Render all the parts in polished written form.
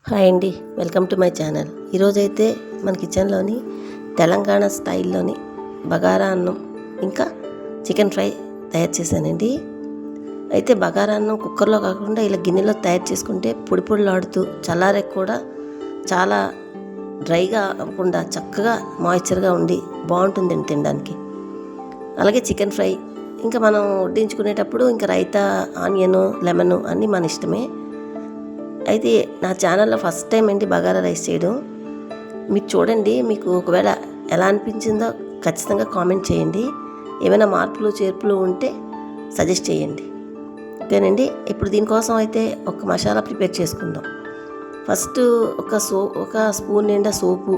Hi అండి, welcome to my channel. ఈరోజైతే మన కిచెన్లోని తెలంగాణ స్టైల్లోని బగారా అన్నం ఇంకా చికెన్ ఫ్రై తయారు చేశానండి. అయితే బగారా అన్నం కుక్కర్లో కాకుండా ఇలా గిన్నెలో తయారు చేసుకుంటే పొడి పొడిలాడుతూ చల్లారకు కూడా చాలా డ్రైగా అవ్వకుండా చక్కగా మాయిశ్చర్గా ఉండి బాగుంటుందండి తినడానికి. అలాగే చికెన్ ఫ్రై ఇంకా మనం వడ్డించుకునేటప్పుడు ఇంకా రైతా, ఆనియను, లెమను అన్నీ మన ఇష్టమే. అయితే నా ఛానల్లో ఫస్ట్ టైం అండి బగారా రైస్ చేయడం. మీరు చూడండి, మీకు ఒకవేళ ఎలా అనిపించిందో ఖచ్చితంగా కామెంట్ చేయండి. ఏమైనా మార్పులు చేర్పులు ఉంటే సజెస్ట్ చేయండి, ఓకేనండి. ఇప్పుడు దీనికోసం అయితే ఒక మసాలా ప్రిపేర్ చేసుకుందాం. ఫస్ట్ ఒక స్పూన్ నిండా సోపు,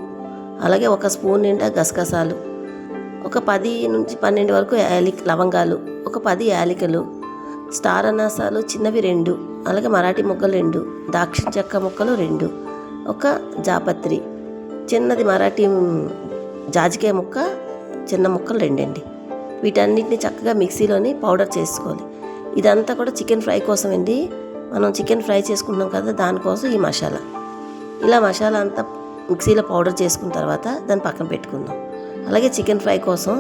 అలాగే ఒక స్పూన్ నిండా గసగసాలు, ఒక 10 నుంచి 12 వరకు లవంగాలు, ఒక 10 యాలకులు, స్టార్ అనాసాలు చిన్నవి 2, అలాగే మరాఠీ మొగ్గలు 2, దాక్షిణ చెక్క ముక్కలు 2, ఒక జాపత్రి చిన్నది, మరాఠీ జాజికాయ ముక్క చిన్న ముక్కలు 2 అండి. వీటన్నిటిని చక్కగా మిక్సీలోని పౌడర్ చేసుకోవాలి. ఇదంతా కూడా చికెన్ ఫ్రై కోసం అండి. మనం చికెన్ ఫ్రై చేసుకుంటున్నాం కదా, దానికోసం ఈ మసాలా. ఇలా మసాలా అంతా మిక్సీలో పౌడర్ చేసుకున్న తర్వాత దాన్ని పక్కన పెట్టుకుందాం. అలాగే చికెన్ ఫ్రై కోసం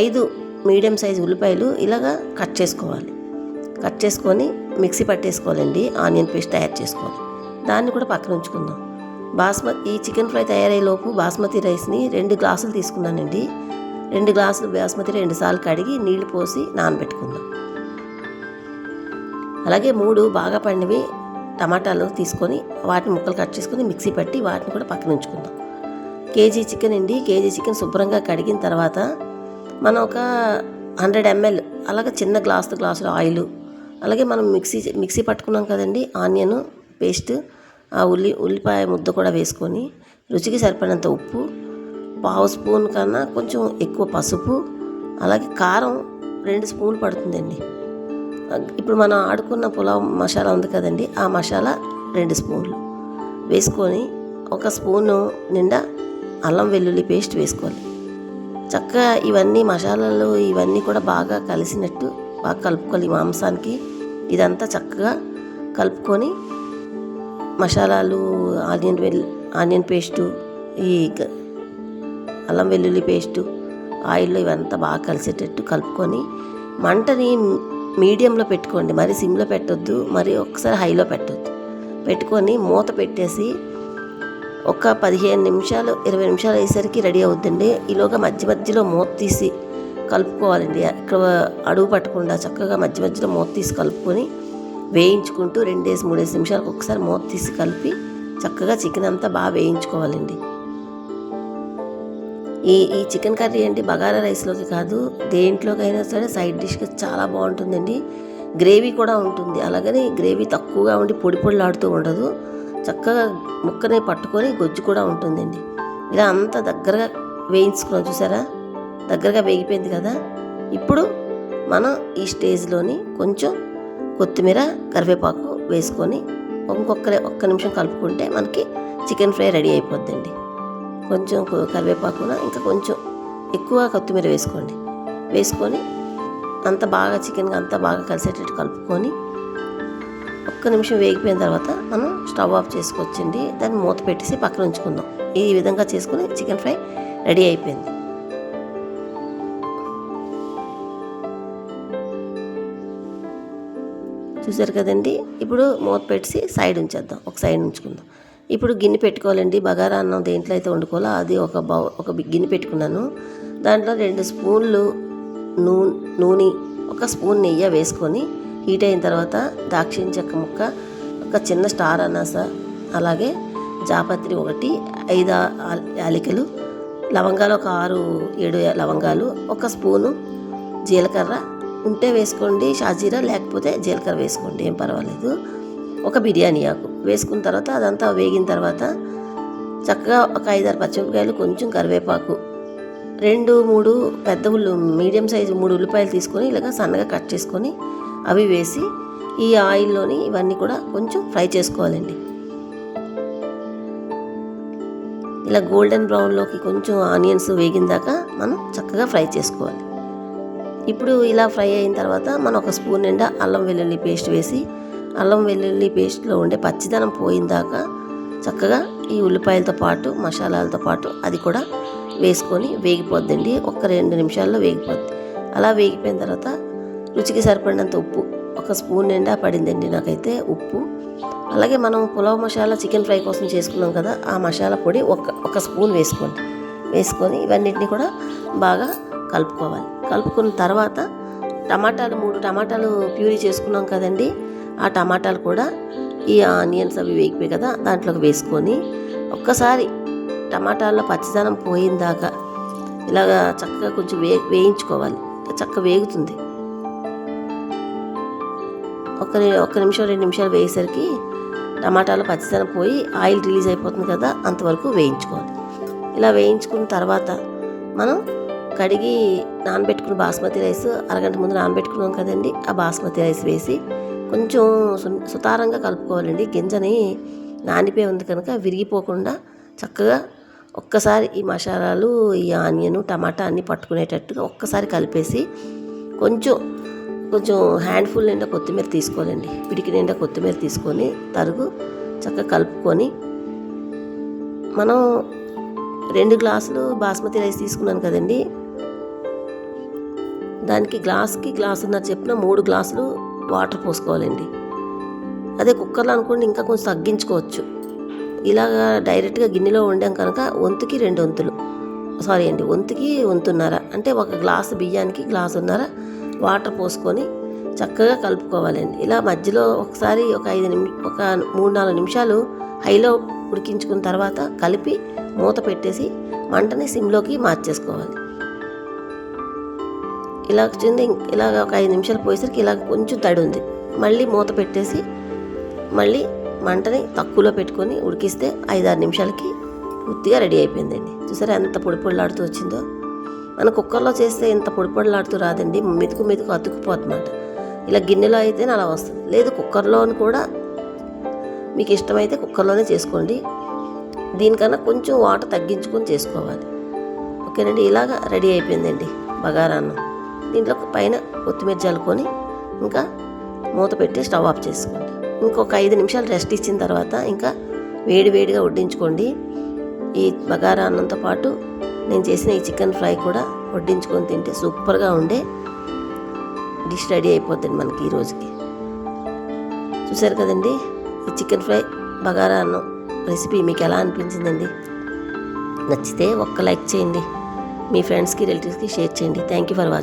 5 మీడియం సైజు ఉల్లిపాయలు ఇలాగా కట్ చేసుకోవాలి. కట్ చేసుకొని మిక్సీ పట్టేసుకోవాలండి. ఆనియన్ పేస్ట్ తయారు చేసుకోవాలి, దాన్ని కూడా పక్కన ఉంచుకుందాం. ఈ చికెన్ ఫ్రై తయారయ్యేలోపు బాస్మతి రైస్ని 2 గ్లాసులు తీసుకున్నానండి. 2 గ్లాసులు బాస్మతి 2 సార్లు కడిగి నీళ్లు పోసి నానబెట్టుకుందాం. అలాగే 3 బాగా పండినవి టమాటాలు తీసుకొని వాటిని ముక్కలు కట్ చేసుకొని మిక్సీ పట్టి వాటిని కూడా పక్కన ఉంచుకుందాం. కేజీ చికెన్ అండి. కేజీ చికెన్ శుభ్రంగా కడిగిన తర్వాత మనం ఒక 100 ml అలాగే చిన్న గ్లాసులో ఆయిల్, అలాగే మనం మిక్సీ పట్టుకున్నాం కదండి ఆనియన్ పేస్ట్, ఆ ఉల్లిపాయ ముద్ద కూడా వేసుకొని రుచికి సరిపడినంత ఉప్పు, 1/2 స్పూన్ కన్నా కొంచెం ఎక్కువ పసుపు, అలాగే కారం 2 స్పూన్లు పడుతుందండి. ఇప్పుడు మనం ఆడుకున్న పులావ్ మసాలా ఉంది కదండి, ఆ మసాలా 2 స్పూన్లు వేసుకొని 1 స్పూను నిండా అల్లం వెల్లుల్లి పేస్ట్ వేసుకోవాలి. చక్కగా ఇవన్నీ మసాలాలు ఇవన్నీ కూడా బాగా కలిసినట్టు బాగా కలుపుకోవాలి. మాంసానికి ఇదంతా చక్కగా కలుపుకొని మసాలాలు, ఆనియన్ పేస్టు, ఈ అల్లం వెల్లుల్లి పేస్టు, ఆయిల్లో ఇవంతా బాగా కలిసేటట్టు కలుపుకొని మంటని మీడియంలో పెట్టుకోండి. మరి సిమ్లో పెట్టొద్దు, మరి ఒకసారి హైలో పెట్టొద్దు. పెట్టుకొని మూత పెట్టేసి ఒక 15 నిమిషాలు 20 నిమిషాలు అయ్యేసరికి రెడీ అవుతుందండి. ఈలోగా మధ్యలో మూత తీసి కలుపుకోవాలండి. ఇక్కడ అడుగు పట్టకుండా చక్కగా మధ్యలో మూత తీసి కలుపుకొని వేయించుకుంటూ 2-3 నిమిషాలకు ఒకసారి మూత తీసి కలిపి చక్కగా చికెన్ అంతా బాగా వేయించుకోవాలండి. ఈ చికెన్ కర్రీ అండి బగారా రైస్లోకి కాదు, దేంట్లోకైనా సరే సైడ్ డిష్గా చాలా బాగుంటుందండి. గ్రేవీ కూడా ఉంటుంది. అలాగని గ్రేవీ తక్కువగా ఉండి పొడి పొడిలాడుతూ ఉండదు. చక్కగా ముక్కని పట్టుకొని గొజ్జు కూడా ఉంటుందండి. ఇలా అంతా దగ్గరగా వేయించుకున్నాం, చూసారా, దగ్గరగా వేగిపోయింది కదా. ఇప్పుడు మనం ఈ స్టేజ్లోని కొంచెం కొత్తిమీర, కరివేపాకు వేసుకొని ఒక్క నిమిషం కలుపుకుంటే మనకి చికెన్ ఫ్రై రెడీ అయిపోద్దండి. కొంచెం కరివేపాకున ఇంకా కొంచెం ఎక్కువ కొత్తిమీర వేసుకోండి. వేసుకొని అంత బాగా చికెన్గా అంతా బాగా కలిసేటట్టు కలుపుకొని ఒక్క నిమిషం వేగిపోయిన తర్వాత మనం స్టవ్ ఆఫ్ చేసుకోవచ్చండి. దాన్ని మూత పెట్టేసి పక్కన ఉంచుకుందాం. ఈ విధంగా చేసుకుని చికెన్ ఫ్రై రెడీ అయిపోయింది. చూసారు కదండి. ఇప్పుడు మూత పెట్టి సైడ్ ఉంచేద్దాం, ఒక సైడ్ ఉంచుకుందాం. ఇప్పుడు గిన్నె పెట్టుకోవాలండి. బగారా అన్నం దేంట్లో అయితే వండుకోవాలో అది ఒక గిన్నె పెట్టుకున్నాను. దాంట్లో 2 స్పూన్లు నూనె, 1 స్పూన్ నెయ్యి వేసుకొని హీట్ అయిన తర్వాత దాక్షిణ చెక్క ముక్క, ఒక చిన్న స్టార్ అనాస, అలాగే జాపత్రి 1, 5 యాలకులు, లవంగాలు ఒక 6-7 లవంగాలు, 1 స్పూను జీలకర్ర ఉంటే వేసుకోండి, షాజీరా లేకపోతే జీలకర్ర వేసుకోండి, ఏం పర్వాలేదు. 1 బిర్యానీ ఆకు వేసుకున్న తర్వాత అదంతా వేగిన తర్వాత చక్కగా ఒక 5-6 పచ్చిమిరపకాయలు, కొంచెం కరివేపాకు, 2-3 పెద్ద మీడియం సైజు 3 ఉల్లిపాయలు తీసుకొని ఇలాగ సన్నగా కట్ చేసుకొని అవి వేసి ఈ ఆయిల్లోని ఇవన్నీ కూడా కొంచెం ఫ్రై చేసుకోవాలండి. ఇలా గోల్డెన్ బ్రౌన్లోకి కొంచెం ఆనియన్స్ వేగిన దాకా మనం చక్కగా ఫ్రై చేసుకోవాలి. ఇప్పుడు ఇలా ఫ్రై అయిన తర్వాత మనం 1 స్పూన్ నిండా అల్లం వెల్లుల్లి పేస్ట్ వేసి అల్లం వెల్లుల్లి పేస్ట్లో ఉండే పచ్చిదనం పోయిన దాకా చక్కగా ఈ ఉల్లిపాయలతో పాటు మసాలాలతో పాటు అది కూడా వేసుకొని వేగిపోద్దండి. 1-2 నిమిషాల్లో వేగిపోద్ది. అలా వేగిపోయిన తర్వాత రుచికి సరిపడినంత ఉప్పు, 1 స్పూన్ నిండా పడిందండి నాకైతే ఉప్పు. అలాగే మనం పులావ్ మసాలా చికెన్ ఫ్రై కోసం చేసుకున్నాం కదా, ఆ మసాలా పొడి ఒక స్పూన్ వేసుకొని ఇవన్నిటిని కూడా బాగా కలుపుకోవాలి. కలుపుకున్న తర్వాత 3 టమాటాలు ప్యూరీ చేసుకున్నాం కదండి, ఆ టమాటాలు కూడా ఈ ఆనియన్స్ అవి వేగిపోయి కదా దాంట్లోకి వేసుకొని ఒక్కసారి టమాటాల్లో పచ్చిదనం పోయిందాకా ఇలాగా చక్కగా కొంచెం వేయించుకోవాలి. చక్కగా వేగుతుంది. ఒక నిమిషం 2 నిమిషాలు వేసేసరికి టమాటాలు పచ్చిదనం పోయి ఆయిల్ రిలీజ్ అయిపోతుంది కదా, అంతవరకు వేయించుకోవాలి. ఇలా వేయించుకున్న తర్వాత మనం కడిగి నానబెట్టుకున్న బాస్మతి రైస్ అరగంట ముందు నానబెట్టుకున్నాం కదండి, ఆ బాస్మతి రైస్ వేసి కొంచెం సుతారంగా కలుపుకోవాలండి. గింజని నానిపోయి ఉంది కనుక విరిగిపోకుండా చక్కగా ఒక్కసారి ఈ మసాలాలు, ఈ ఆనియన్, టమాటా అన్నీ పట్టుకునేటట్టుగా ఒక్కసారి కలిపేసి కొంచెం హ్యాండ్ఫుల్ నిండా కొత్తిమీర తీసుకోవాలండి. పిడికి నిండా కొత్తిమీర తీసుకొని తరుగు చక్కగా కలుపుకొని మనం 2 గ్లాసులు బాస్మతి రైస్ తీసుకున్నాను కదండి, దానికి గ్లాసున్నర చెప్పిన 3 గ్లాసులు వాటర్ పోసుకోవాలండి. అదే కుక్కర్లో అనుకోండి ఇంకా కొంచెం తగ్గించుకోవచ్చు. ఇలాగా డైరెక్ట్గా గిన్నెలో వండాం కనుక వంతుకి 2 వంతులు, వంతుకి వంతున్నర, అంటే 1 గ్లాసు బియ్యానికి గ్లాసున్నర వాటర్ పోసుకొని చక్కగా కలుపుకోవాలండి. ఇలా మధ్యలో ఒకసారి ఒక 3-4 నిమిషాలు హైలో ఉడికించుకున్న తర్వాత కలిపి మూత పెట్టేసి మంటని సిమ్లోకి మార్చేసుకోవాలి. ఇలాగ ఒక 5 నిమిషాలు పోయేసరికి ఇలాగ కొంచెం తడి ఉంది, మళ్ళీ మూత పెట్టేసి మళ్ళీ మంటని తక్కువలో పెట్టుకొని ఉడికిస్తే 5-6 నిమిషాలకి పూర్తిగా రెడీ అయిపోయిందండి. చూసారా ఎంత పొడిలాడుతూ వచ్చిందో. మన కుక్కర్లో చేస్తే ఇంత పొడిలాడుతూ రాదండి, మెతుకు అతుక్కుపోతుందన్నమాట. ఇలా గిన్నెలో అయితేనే అలా వస్తుంది. లేదు కుక్కర్లోని కూడా మీకు ఇష్టమైతే కుక్కర్లోనే చేసుకోండి. దీనికన్నా కొంచెం వాటర్ తగ్గించుకొని చేసుకోవాలి. ఓకేనండి, ఇలాగ రెడీ అయిపోయిందండి బగారా అన్నం. దీంట్లో పైన కొత్తిమీర చల్లుకొని ఇంకా మూత పెట్టి స్టవ్ ఆఫ్ చేసుకోండి. ఇంకొక 5 నిమిషాలు రెస్ట్ ఇచ్చిన తర్వాత ఇంకా వేడిగా వడ్డించుకోండి. ఈ బగారా అన్నంతో పాటు నేను చేసిన ఈ చికెన్ ఫ్రై కూడా వడ్డించుకొని తింటే సూపర్గా ఉండే డిష్ రెడీ అయిపోతుంది మనకి ఈ రోజుకి. చూసారు కదండి ఈ చికెన్ ఫ్రై బగారా అన్నం రెసిపీ మీకు ఎలా అనిపించిందండి? నచ్చితే ఒక్క లైక్ చేయండి, మీ ఫ్రెండ్స్కి రిలేటివ్స్కి షేర్ చేయండి. Thank you for watching.